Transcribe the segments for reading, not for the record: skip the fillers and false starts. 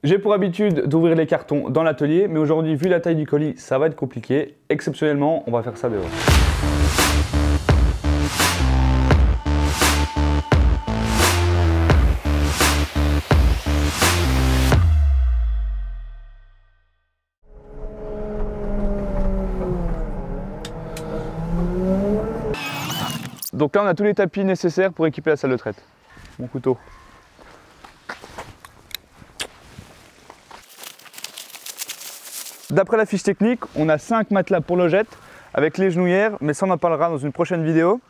J'ai pour habitude d'ouvrir les cartons dans l'atelier, mais aujourd'hui, vu la taille du colis, ça va être compliqué. Exceptionnellement, on va faire ça dehors. Donc là, on a tous les tapis nécessaires pour équiper la salle de traite. Mon couteau. D'après la fiche technique, on a 5 matelas pour logette avec les genouillères, mais ça on en parlera dans une prochaine vidéo.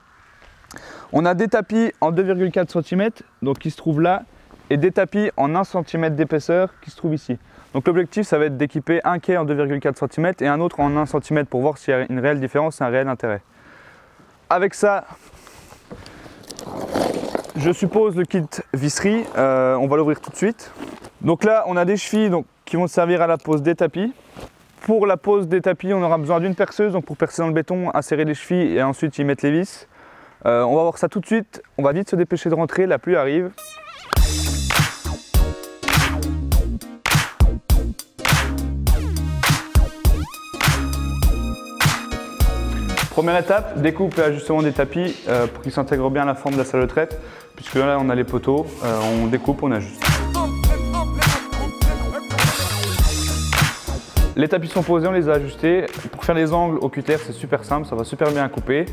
On a des tapis en 2,4 cm, donc qui se trouvent là, et des tapis en 1 cm d'épaisseur qui se trouvent ici. Donc l'objectif, ça va être d'équiper un quai en 2,4 cm et un autre en 1 cm pour voir s'il y a une réelle différence et un réel intérêt. Avec ça, je suppose le kit visserie, on va l'ouvrir tout de suite. Donc là, on a des chevilles qui vont servir à la pose des tapis. Pour la pose des tapis, on aura besoin d'une perceuse, donc pour percer dans le béton, insérer les chevilles et ensuite y mettre les vis. On va voir ça tout de suite, on va vite se dépêcher de rentrer, la pluie arrive. Première étape, découpe et ajustement des tapis pour qu'ils s'intègrent bien à la forme de la salle de traite, puisque là on a les poteaux, on découpe, on ajuste. Les tapis sont posés, on les a ajustés. Pour faire les angles au cutter, c'est super simple, ça va super bien couper.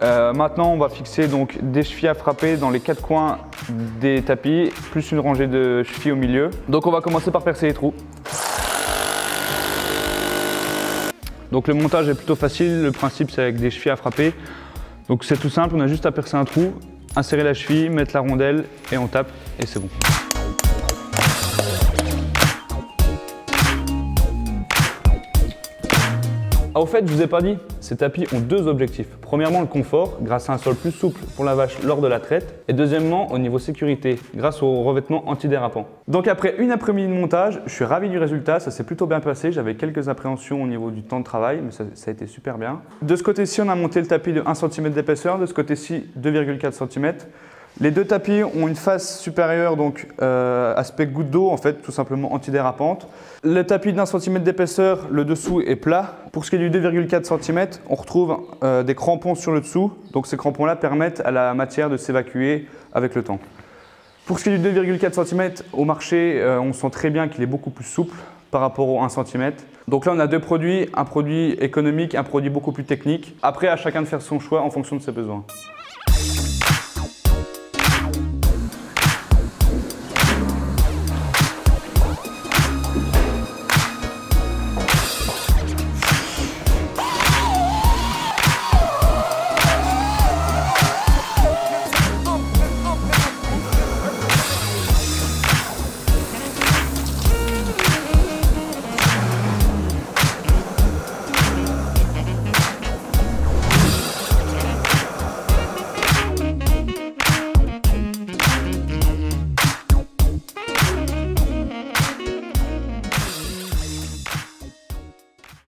Maintenant, on va fixer donc des chevilles à frapper dans les 4 coins des tapis, plus une rangée de chevilles au milieu. Donc on va commencer par percer les trous. Donc le montage est plutôt facile, le principe c'est avec des chevilles à frapper. Donc c'est tout simple, on a juste à percer un trou, insérer la cheville, mettre la rondelle et on tape et c'est bon. Ah, au fait, je vous ai pas dit, ces tapis ont 2 objectifs. Premièrement, le confort, grâce à un sol plus souple pour la vache lors de la traite. Et deuxièmement, au niveau sécurité, grâce au revêtement antidérapant. Donc après une après-midi de montage, je suis ravi du résultat, ça s'est plutôt bien passé. J'avais quelques appréhensions au niveau du temps de travail, mais ça a été super bien. De ce côté-ci, on a monté le tapis de 1 cm d'épaisseur, de ce côté-ci, 2,4 cm. Les 2 tapis ont une face supérieure, donc aspect goutte d'eau, en fait, tout simplement antidérapante. Le tapis d'1 cm d'épaisseur, le dessous est plat. Pour ce qui est du 2,4 cm, on retrouve des crampons sur le dessous. Donc ces crampons-là permettent à la matière de s'évacuer avec le temps. Pour ce qui est du 2,4 cm, au marché, on sent très bien qu'il est beaucoup plus souple par rapport au 1 cm. Donc là, on a 2 produits, un produit économique, un produit beaucoup plus technique. Après, à chacun de faire son choix en fonction de ses besoins.